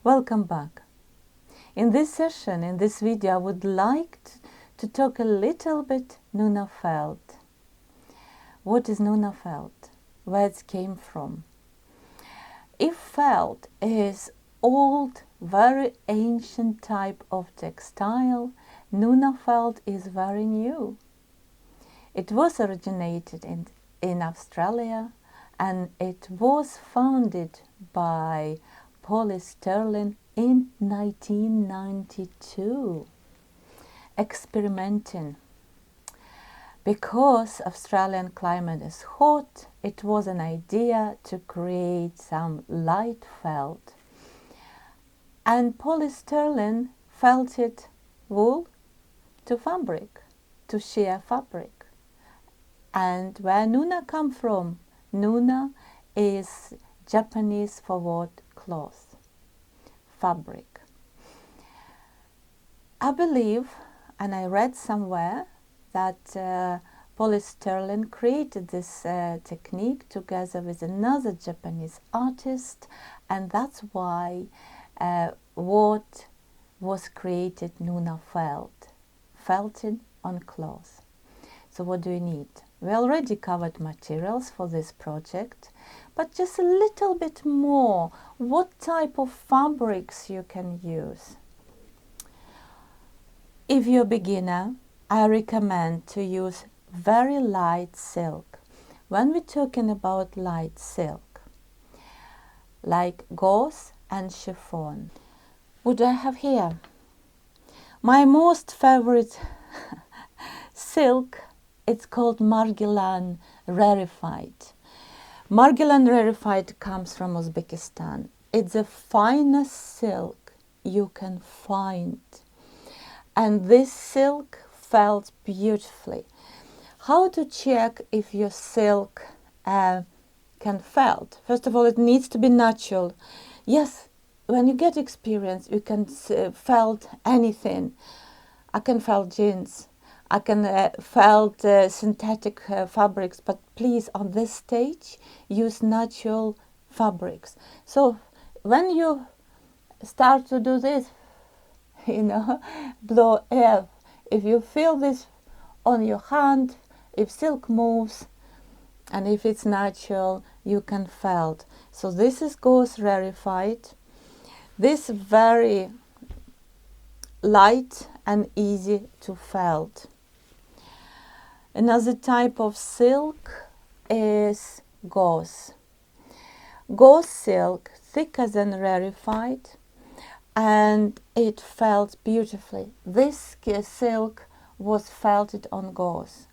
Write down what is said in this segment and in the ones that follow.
Welcome back. In this session, in this video, I would like to talk a little bit Nunafelt. What is Nunafelt? Where it came from? If felt is old, very ancient type of textile, Nunafelt is very new. It was originated in Australia, and it was founded by Sterling in 1992, experimenting. Because Australian climate is hot, it was an idea to create some light felt. And Sterling felted wool to fabric, to sheer fabric. And where Nuna come from? Nuna is Japanese for what? Cloth, fabric. I believe, and I read somewhere, that Sterling created this technique together with another Japanese artist, and that's why what was created Nunafelt, felting on cloth. So what do we need? We already covered materials for this project, but just a little bit more. What type of fabrics you can use? If you're a beginner, I recommend to use very light silk. When we're talking about light silk, like gauze and chiffon. What do I have here? My most favorite silk, it's called Margilan Rarefied. Margilan Rarefied comes from Uzbekistan. It's the finest silk you can find. And this silk felt beautifully. How to check if your silk can felt? First of all, it needs to be natural. Yes, when you get experience, you can felt anything. I can felt jeans. I can felt synthetic fabrics, but please, on this stage, use natural fabrics. So when you start to do this, blow air. If you feel this on your hand, if silk moves, and if it's natural, you can felt. So this is Gauze Rarefied. This very light and easy to felt. Another type of silk is gauze. Gauze silk, thicker than rarefied, and it felt beautifully. This silk was felted on gauze.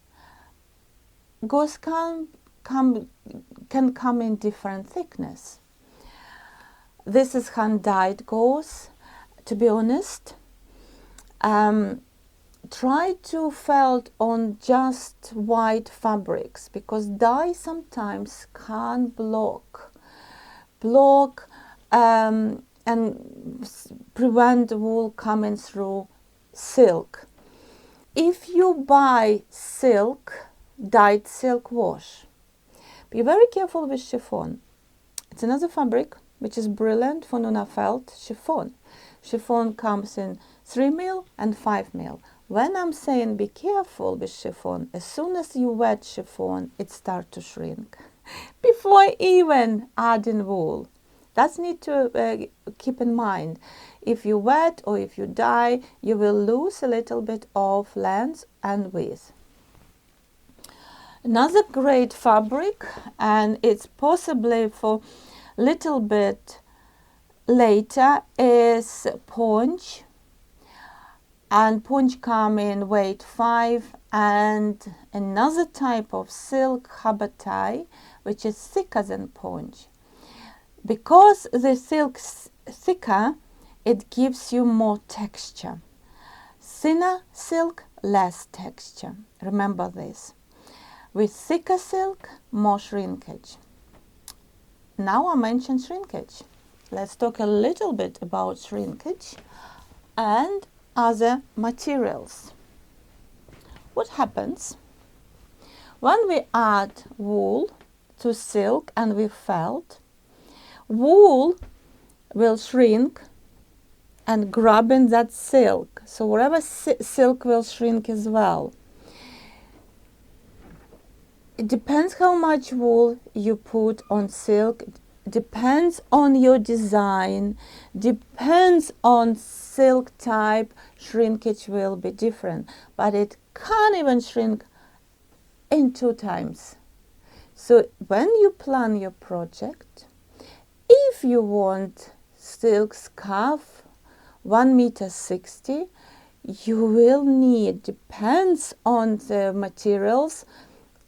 Gauze can come in different thickness. This is hand-dyed gauze. To be honest, try to felt on just white fabrics, because dye sometimes can block and prevent wool coming through silk. If you buy silk, dyed silk wash, be very careful with chiffon. It's another fabric which is brilliant for Nunafelt, chiffon. Chiffon comes in 3 mil and 5 mil. When I'm saying be careful with chiffon, as soon as you wet chiffon, it starts to shrink before even adding wool. That's need to keep in mind. If you wet or if you dye, you will lose a little bit of length and width. Another great fabric, and it's possibly for little bit later, is ponch. And ponch come in weight 5, and another type of silk, habatai, which is thicker than ponch. Because the silk's thicker, it gives you more texture. Thinner silk, less texture. Remember this. With thicker silk, more shrinkage. Now I mentioned shrinkage. Let's talk a little bit about shrinkage and other materials. What happens when we add wool to silk and we felt? Wool will shrink and grabbing that silk. So wherever silk will shrink as well. It depends how much wool you put on silk, depends on your design, depends on silk type, shrinkage will be different, but it can't even shrink in 2 times. So when you plan your project, if you want silk scarf 1.60 meters, you will need, depends on the materials,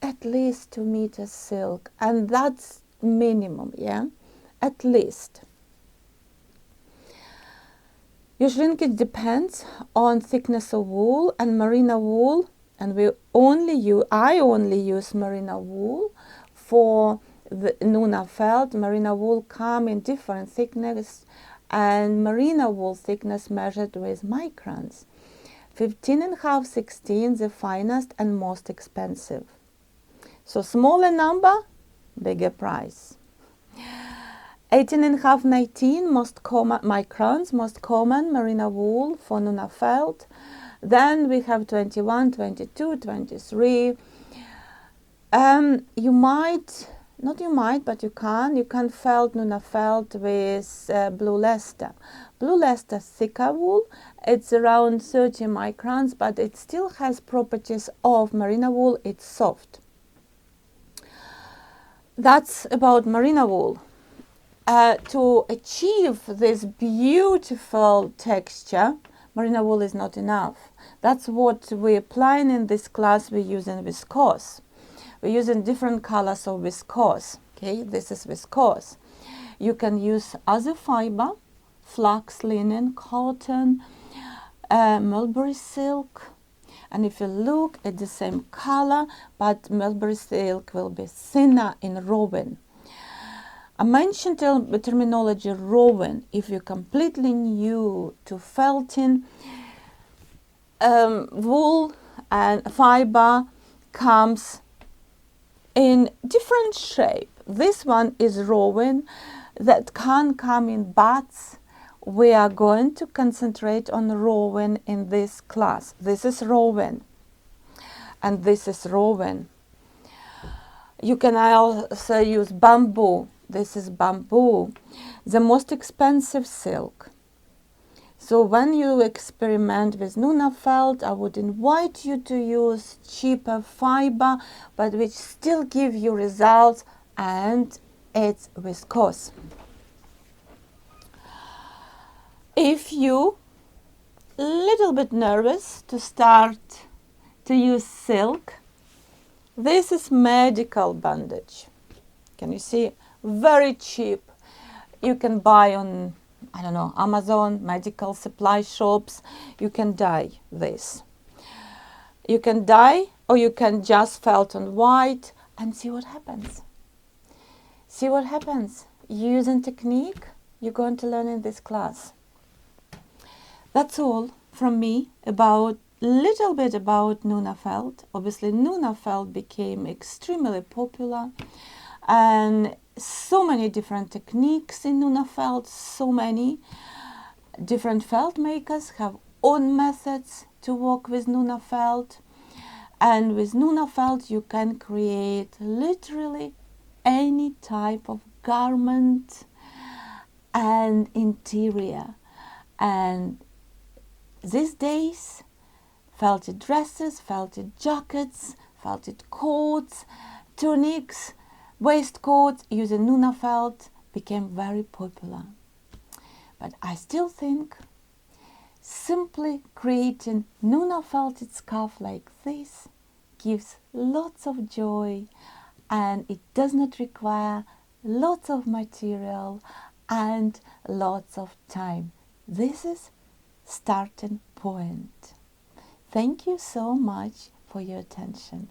at least 2 meters silk, and that's minimum, yeah, at least. Your shrinkage depends on thickness of wool and merino wool, and I only use merino wool for the Nunafelt. Merino wool come in different thickness, and merino wool thickness measured with microns. 15.5, 16, the finest and most expensive. So smaller number, bigger price. 18.5, 19, most common microns, most common merino wool for Nunafelt. Then we have 21, 22, 23. But you can felt Nunafelt with blue Leicester. Blue Leicester thicker wool. It's around 30 microns, but it still has properties of merino wool. It's soft. That's about merino wool. To achieve this beautiful texture, merino wool is not enough. That's what we're applying in this class. We're using viscose. We're using different colors of viscose. Okay, this is viscose. You can use other fiber, flax, linen, cotton, mulberry silk. And if you look at the same color, but mulberry silk will be thinner in roving. I mentioned the terminology roving. If you're completely new to felting, wool and fiber comes in different shape. This one is roving, that can come in bats. We are going to concentrate on roving in this class. This is roving, and this is roving. You can also use bamboo. This is bamboo, the most expensive silk. So when you experiment with Nunafelt, I would invite you to use cheaper fiber, but which still give you results, and it's viscose. If you little bit nervous to start to use silk, this is medical bandage. Can you see? Very cheap. You can buy on, I don't know, Amazon, medical supply shops. You can dye this. You can dye, or you can just felt on white and see what happens. See what happens. Using technique you're going to learn in this class. That's all from me about little bit about Nunafelt. Obviously Nunafelt became extremely popular, and so many different techniques in Nunafelt, so many different felt makers have own methods to work with Nunafelt, and with Nunafelt you can create literally any type of garment and interior. And these days, felted dresses, felted jackets, felted coats, tunics, waistcoats using Nunafelt became very popular. But I still think simply creating Nunafelted scarf like this gives lots of joy, and it does not require lots of material and lots of time. This is starting point. Thank you so much for your attention.